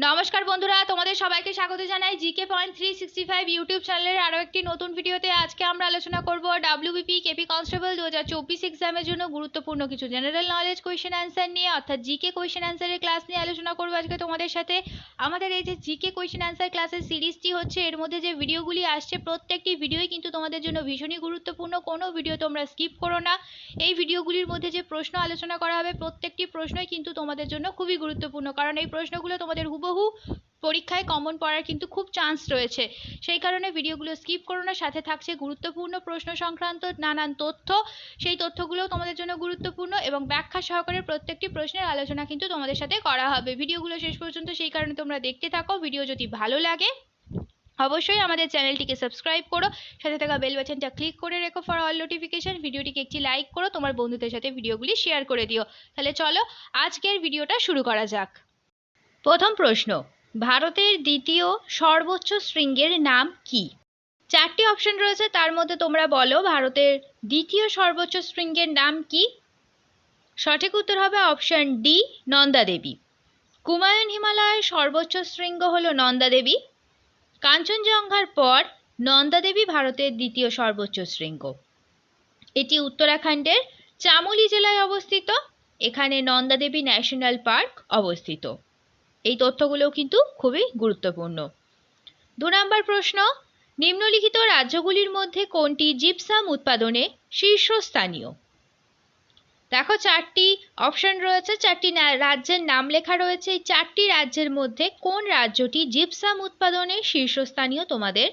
নমস্কার বন্ধুরা, তোমাদের সবাইকে স্বাগত জানাই জিকে পয়েন্ট 365 ইউটিউব চ্যানেলের আরও একটি নতুন ভিডিওতে। আজকে আমরা আলোচনা করব ডাব্লিউবিপি কেপি কনস্টেবল 2024 এক্সামের জন্য গুরুত্বপূর্ণ কিছু জেনারেল নলেজ কোয়েশ্চেন অ্যান্সার নিয়ে, অর্থাৎ জিকে কোয়েশ্চেন অ্যান্সারের ক্লাস নিয়ে আলোচনা করব আজকে তোমাদের সাথে। আমাদের এই যে জিকে কোয়েশ্চেন অ্যান্সার ক্লাসের সিরিজটি হচ্ছে, এর মধ্যে যে ভিডিওগুলি আসছে প্রত্যেকটি ভিডিওই কিন্তু তোমাদের জন্য ভীষণই গুরুত্বপূর্ণ। কোনো ভিডিও তোমরা স্কিপ করো না। এই ভিডিওগুলির মধ্যে যে প্রশ্ন আলোচনা করা হবে প্রত্যেকটি প্রশ্নই কিন্তু তোমাদের জন্য খুবই গুরুত্বপূর্ণ, কারণ এই প্রশ্নগুলো তোমাদের হুবহু পরীক্ষায় কমন পড়ার কিন্তু খুব চান্স রয়েছে। সেই কারণে ভিডিওগুলো স্কিপ করো না। সাথে থাকছে গুরুত্বপূর্ণ প্রশ্ন সংক্রান্ত নানান তথ্য, সেই তথ্যগুলোও তোমাদের জন্য গুরুত্বপূর্ণ এবং ব্যাখ্যা সহকারে প্রত্যেকটি প্রশ্নের আলোচনা কিন্তু তোমাদের সাথে করা হবে। ভিডিওগুলো শেষ পর্যন্ত সেই কারণে তোমরা দেখতে থাকো। ভিডিও যদি ভালো লাগে অবশ্যই আমাদের চ্যানেলটিকে সাবস্ক্রাইব করো, সাথে থাকা বেল বাটনটা ক্লিক করে রেখো ফর অল নোটিফিকেশন। ভিডিওটিকে একটি লাইক করো, তোমার বন্ধুদের সাথে ভিডিওগুলি শেয়ার করে দিও। তাহলে চলো আজকের ভিডিওটা শুরু করা যাক। প্রথম প্রশ্ন, ভারতের দ্বিতীয় সর্বোচ্চ শৃঙ্গের নাম কি? চারটি অপশন রয়েছে, তার মধ্যে তোমরা বলো ভারতের দ্বিতীয় সর্বোচ্চ শৃঙ্গের নাম কি? সঠিক উত্তর হবে অপশন ডি, নন্দা দেবী। কুমায়ুন হিমালয়ের সর্বোচ্চ শৃঙ্গ হলো নন্দা দেবী। কাঞ্চনজঙ্ঘার পর নন্দা দেবী ভারতের দ্বিতীয় সর্বোচ্চ শৃঙ্গ। এটি উত্তরাখণ্ডের চামোলি জেলায় অবস্থিত। এখানে নন্দা দেবী ন্যাশনাল পার্ক অবস্থিত। এই তথ্যগুলোও কিন্তু খুবই গুরুত্বপূর্ণ। 2 নম্বর প্রশ্ন, নিম্নলিখিত রাজ্যগুলির মধ্যে কোনটি জিপসাম উৎপাদনে শীর্ষস্থানীয়? দেখো চারটি অপশন রয়েছে, চারটি রাজ্যের নাম লেখা রয়েছে। এই চারটি রাজ্যের মধ্যে কোন রাজ্যটি জিপসাম উৎপাদনে শীর্ষস্থানীয় তোমাদের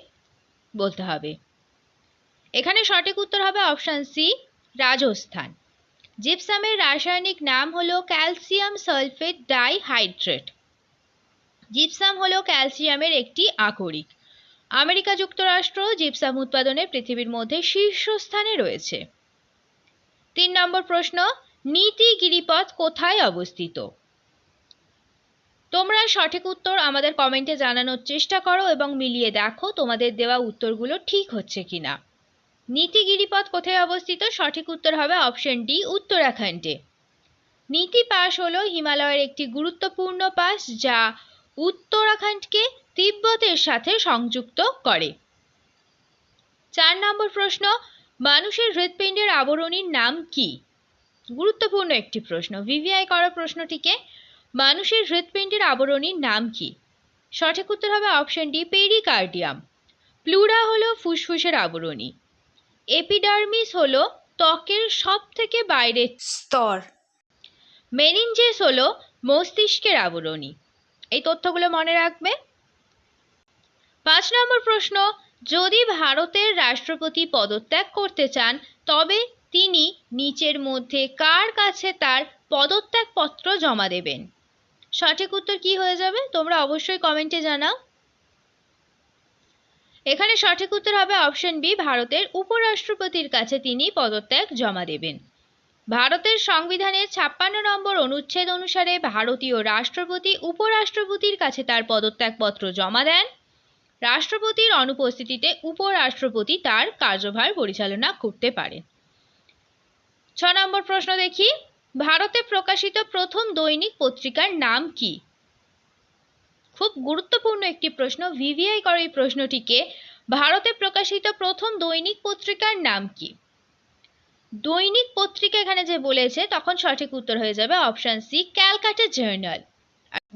বলতে হবে। এখানে সঠিক উত্তর হবে অপশন সি, রাজস্থান। জিপসামের রাসায়নিক নাম হলো ক্যালসিয়াম সালফেট ডাইহাইড্রেট। জিপসাম হলো ক্যালসিয়ামের একটি আকরিক। আমেরিকা যুক্তরাষ্ট্র জিপসাম উৎপাদনে পৃথিবীর মধ্যে শীর্ষস্থানে রয়েছে। 3 নম্বর প্রশ্ন, নীতি গিরিপথ কোথায় অবস্থিত? তোমরা সঠিক উত্তর আমাদের কমেন্টে জানানোর চেষ্টা করো এবং মিলিয়ে দেখো তোমাদের দেওয়া উত্তরগুলো ঠিক হচ্ছে কিনা। নীতি গিরিপথ কোথায় অবস্থিত? সঠিক উত্তর হবে অপশন ডি, উত্তরাখণ্ডে। নীতি পাস হলো হিমালয়ের একটি গুরুত্বপূর্ণ পাস, যা উত্তরাখণ্ডকে তিব্বতের সাথে সংযুক্ত করে। 4 নম্বর প্রশ্ন, মানুষের হৃৎপিণ্ডের আবরণীর নাম কি? গুরুত্বপূর্ণ একটি প্রশ্ন, ভিভিআই করো প্রশ্নটিকে। মানুষের হৃৎপিণ্ডের আবরণীর নাম কি? সঠিক উত্তর হবে অপশন ডি, পেরিকার্ডিয়াম। প্লুরা হলো ফুসফুসের আবরণী। এপিডার্মিস হলো ত্বকের সব থেকে বাইরের স্তর। মেনিনজেস হলো মস্তিষ্কের আবরণী। এই তথ্যগুলো মনে রাখবে। 5 নম্বর প্রশ্ন, যদি ভারতের রাষ্ট্রপতি পদত্যাগ করতে চান তবে তিনি নিচের মধ্যে কার কাছে তার পদত্যাগপত্র জমা দেবেন? সঠিক উত্তর কি হয়ে যাবে তোমরা অবশ্যই কমেন্টে জানাও। এখানে সঠিক উত্তর হবে অপশন বি, ভারতের উপরাষ্ট্রপতির কাছে তিনি পদত্যাগ জমা দেবেন। ভারতের সংবিধানের 56 নম্বর অনুচ্ছেদ অনুসারে ভারতীয় রাষ্ট্রপতি উপরাষ্ট্রপতির কাছে তার পদত্যাগপত্র জমা দেন। রাষ্ট্রপতির অনুপস্থিতিতে উপরাষ্ট্রপতি তার কার্যভার পরিচালনা করতে পারেন। 6 নম্বর প্রশ্ন দেখি, ভারতে প্রকাশিত প্রথম দৈনিক পত্রিকার নাম কি? খুব গুরুত্বপূর্ণ একটি প্রশ্ন, ভিভিআই করো এই প্রশ্নটিকে। ভারতে প্রকাশিত প্রথম দৈনিক পত্রিকার নাম কি? দৈনিক পত্রিকা এখানে যে বলেছে তখন সঠিক উত্তর হয়ে যাবে অপশন সি, ক্যালকাটা জার্নাল।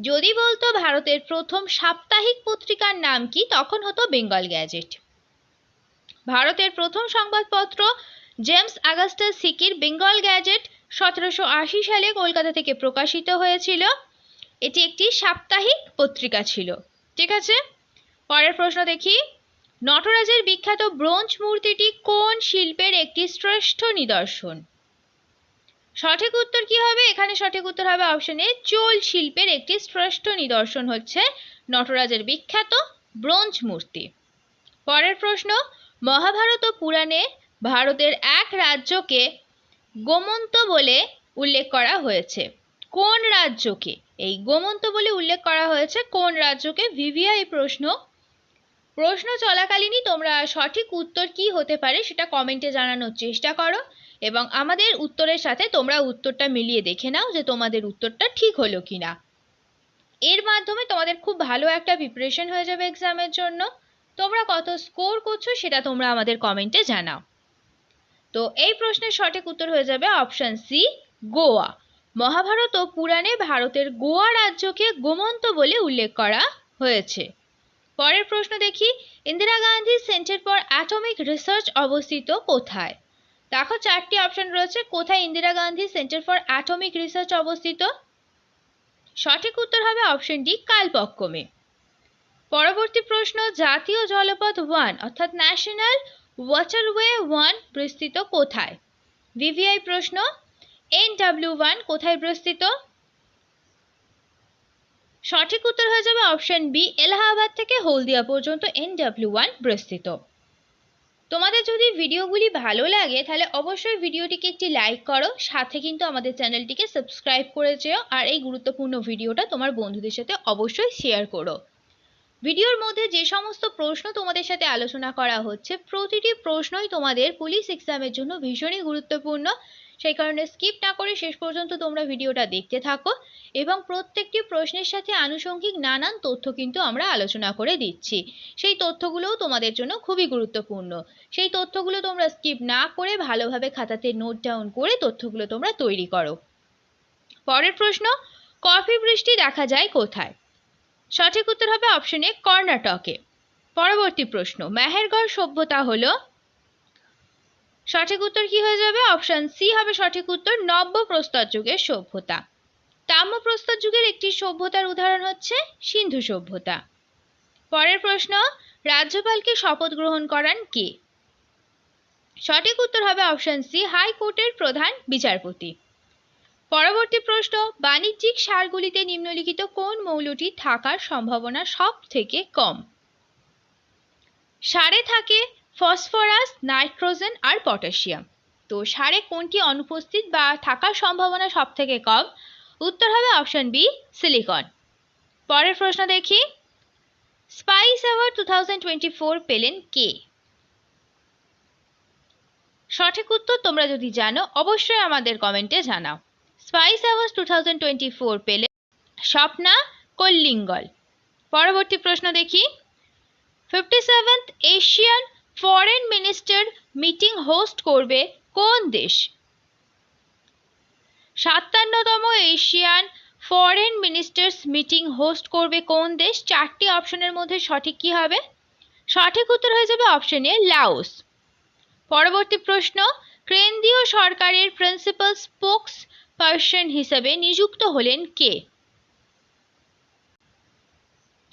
যদি বলতো ভারতের প্রথম সাপ্তাহিক পত্রিকার নাম কি, তখন হতো বেঙ্গল গ্যাজেট। ভারতের প্রথম সংবাদপত্র জেমস অগাস্টাস হিকির বেঙ্গল গ্যাজেট 1780 সালে কলকাতা থেকে প্রকাশিত হয়েছিল। এটি একটি সাপ্তাহিক পত্রিকা ছিল। ঠিক আছে, পরের প্রশ্ন দেখি, নটরাজের বিখ্যাত ব্রোঞ্জ মূর্তিটি কোন শিল্পের একটি শ্রেষ্ঠ নিদর্শন? সঠিক উত্তর কি হবে? এখানে সঠিক উত্তর হবে অপশন এ, চোল শিল্পের একটি শ্রেষ্ঠ নিদর্শন হচ্ছে নটরাজের বিখ্যাত ব্রোঞ্জ মূর্তি। পরের প্রশ্ন, মহাভারত ও পুরাণে ভারতের এক রাজ্যকে গোমন্ত বলে উল্লেখ করা হয়েছে। কোন রাজ্যকে এই গোমন্ত বলে উল্লেখ করা হয়েছে? কোন রাজ্যকে? ভিভিআই প্রশ্ন। প্রশ্ন চলাকালীনই তোমরা সঠিক উত্তর কি হতে পারে সেটা কমেন্টে জানানোর চেষ্টা করো এবং আমাদের উত্তরের সাথে তোমরা উত্তরটা মিলিয়ে দেখে নাও যে তোমাদের উত্তরটা ঠিক হলো কিনা। এর মাধ্যমে তোমাদের খুব ভালো একটা প্রিপারেশন হয়ে যাবে এক্সামের জন্য। তোমরা কত স্কোর করছো সেটা তোমরা আমাদের কমেন্টে জানাও। তো এই প্রশ্নের সঠিক উত্তর হয়ে যাবে অপশন সি, গোয়া। মহাভারত ও পুরাণে ভারতের গোয়া রাজ্যকে গোমন্ত বলে উল্লেখ করা হয়েছে। পরের প্রশ্ন দেখি, Indira Gandhi centre for atomic research অবস্থিত কোথায়? দেখো চারটি অপশন রয়েছে, কোথায় Indira Gandhi centre for atomic research অবস্থিত? সঠিক উত্তর হবে অপশন ডি, কালপক্কমে। পরবর্তী প্রশ্ন, জাতীয় জলপথ 1 অর্থাৎ ন্যাশনাল ওয়াটারওয়ে 1 বিস্তৃত কোথায়? ভিভিআই প্রশ্ন। NW1 কোথায় বিস্তৃত? সঠিক উত্তর হয়ে যাবে অপশন বি, এলাহাবাদ থেকে হলদিয়া পর্যন্ত NW1 বিস্তৃত। তোমাদের যদি ভিডিওগুলি ভালো লাগে তাহলে অবশ্যই ভিডিওটিকে একটি লাইক করো, সাথে কিন্তু আমাদের চ্যানেলটিকে সাবস্ক্রাইব করে যেও, আর এই গুরুত্বপূর্ণ ভিডিওটা তোমার বন্ধুদের সাথে অবশ্যই শেয়ার করো। ভিডিওর মধ্যে যে সমস্ত প্রশ্ন তোমাদের সাথে আলোচনা করা হচ্ছে, প্রতিটি প্রশ্নই তোমাদের পুলিশ এক্সামের জন্য ভীষণই গুরুত্বপূর্ণ। সেই কারণে স্কিপ না করে শেষ পর্যন্ত তোমরা ভিডিওটা দেখতে থাকো, এবং প্রত্যেকটি প্রশ্নের সাথে আনুষঙ্গিক নানান তথ্য কিন্তু আমরা আলোচনা করে দিচ্ছি। সেই তথ্যগুলোও তোমাদের জন্য খুবই গুরুত্বপূর্ণ। সেই তথ্যগুলো তোমরা স্কিপ না করে ভালোভাবে খাতাতে নোট ডাউন করে তথ্যগুলো তোমরা তৈরি করো। পরের প্রশ্ন, কফি বৃষ্টি দেখা যায় কোথায়? সঠিক উত্তর হবে অপশন এ, কর্ণাটকে। পরবর্তী প্রশ্ন, মেহেরগড় সভ্যতা হলো? সঠিক উত্তর কি হয়ে যাবে? অপশন সি হবে সঠিক উত্তর, নব্য প্রস্তর যুগের সভ্যতা। তাম্র প্রস্তর যুগের একটি সভ্যতার উদাহরণ হচ্ছে সিন্ধু সভ্যতা। পরের প্রশ্ন, রাজ্যপালকে শপথ গ্রহণ করান কে? সঠিক উত্তর হবে অপশন সি, হাইকোর্টের প্রধান বিচারপতি। পরবর্তী প্রশ্ন, বাণিজ্যিক সারগুলিতে নিম্নলিখিত কোন মৌলটি থাকার সম্ভাবনা সব থেকে কম? সারে থাকে ফসফরাস, নাইট্রোজেন আর পটাশিয়াম। তো সারে কোনটি অনুপস্থিত বা থাকার সম্ভাবনা সব থেকে কম? উত্তর হবে অপশন বি, সিলিকন। পরের প্রশ্ন দেখি, স্পাইস অ্যাওয়ার্ড 2024 পেলেন কে? সঠিক উত্তর তোমরা যদি জানো অবশ্যই আমাদের কমেন্টে জানাও। স্পাইস অ্যাওয়ার্ড 2024 পেলেন স্বপ্না কল্লিঙ্গল। পরবর্তী প্রশ্ন দেখি, 57th Asian foreign minister meeting host করবে কোন দেশ? 57তম Asian foreign ministers meeting host করবে কোন দেশ? চারটি অপশনের মধ্যে সঠিক কি হবে? সঠিক উত্তর হয়ে যাবে অপশন এ, লাওস। পরবর্তী প্রশ্ন, কেন্দ্রীয় সরকারের প্রিন্সিপাল স্পোকস পারসন হিসেবে নিযুক্ত হলেন কে?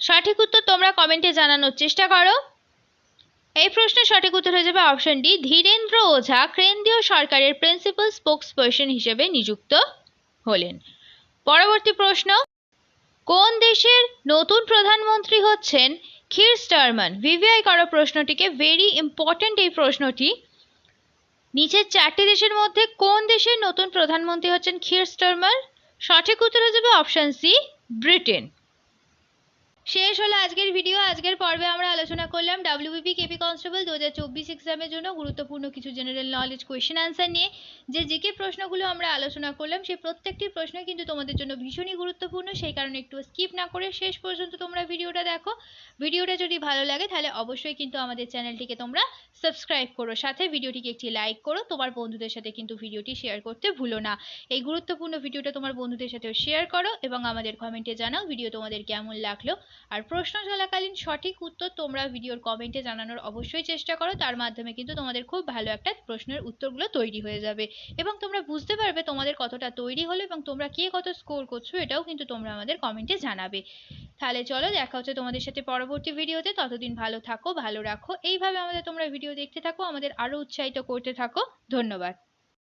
সঠিক উত্তর তোমরা কমেন্টে জানানোর চেষ্টা করো। এই প্রশ্নের সঠিক উত্তর হয়ে যাবে অপশন ডি, ধীরেন্দ্র ওঝা কেন্দ্রীয় সরকারের প্রিন্সিপাল স্পোকস পারসন হিসেবে নিযুক্ত হলেন। পরবর্তী প্রশ্ন, কোন দেশের নতুন প্রধানমন্ত্রী হচ্ছেন কির স্টারমার? ভিভিআই করা প্রশ্নটিকে, ভেরি ইম্পর্টেন্ট এই প্রশ্নটি। নিচের চারটি দেশের মধ্যে কোন দেশের নতুন প্রধানমন্ত্রী হচ্ছেন কির স্টারমার? সঠিক উত্তর হয়ে যাবে অপশন সি, ব্রিটেন। শেষ হলো আজকের ভিডিও। আজকের পর্বে আমরা আলোচনা করলাম ডাব্লিউবিপি কেপি কনস্টেবল 2024 এক্সামের জন্য গুরুত্বপূর্ণ কিছু জেনারেল নলেজ কোয়েশ্চেন আনসার নিয়ে। যে জিকে প্রশ্নগুলো আমরা আলোচনা করলাম সেই প্রত্যেকটি প্রশ্নই কিন্তু তোমাদের জন্য ভীষণই গুরুত্বপূর্ণ, সেই কারণে একটু স্কিপ না করে শেষ পর্যন্ত তোমরা ভিডিওটা দেখো। ভিডিওটা যদি ভালো লাগে তাহলে অবশ্যই কিন্তু আমাদের চ্যানেলটিকে তোমরা সাবস্ক্রাইব করো, সাথে ভিডিওটিকে একটি লাইক করো, তোমার বন্ধুদের সাথে কিন্তু ভিডিওটি শেয়ার করতে ভুলো না। এই গুরুত্বপূর্ণ ভিডিওটা তোমার বন্ধুদের সাথেও শেয়ার করো এবং আমাদের কমেন্টে জানাও ভিডিও তোমাদের কেমন লাগলো। আর প্রশ্ন চলাকালীন সঠিক উত্তর তোমরা ভিডিওর কমেন্টে জানানোর অবশ্যই চেষ্টা করো, তার মাধ্যমে কিন্তু তোমাদের খুব ভালো একটা প্রশ্নের উত্তরগুলো তৈরি হয়ে যাবে এবং তোমরা বুঝতে পারবে তোমাদের কতটা তৈরি হলো এবং তোমরা কে কত স্কোর করছো, এটাও কিন্তু তোমরা আমাদের কমেন্টে জানাবে। তাহলে চলো, দেখা হচ্ছে তোমাদের সাথে পরবর্তী ভিডিওতে। ততদিন ভালো থাকো, ভালো রাখো, এইভাবে আমাদের তোমরা ভিডিও দেখতে থাকো, আমাদের আরো উৎসাহিত করতে থাকো। ধন্যবাদ।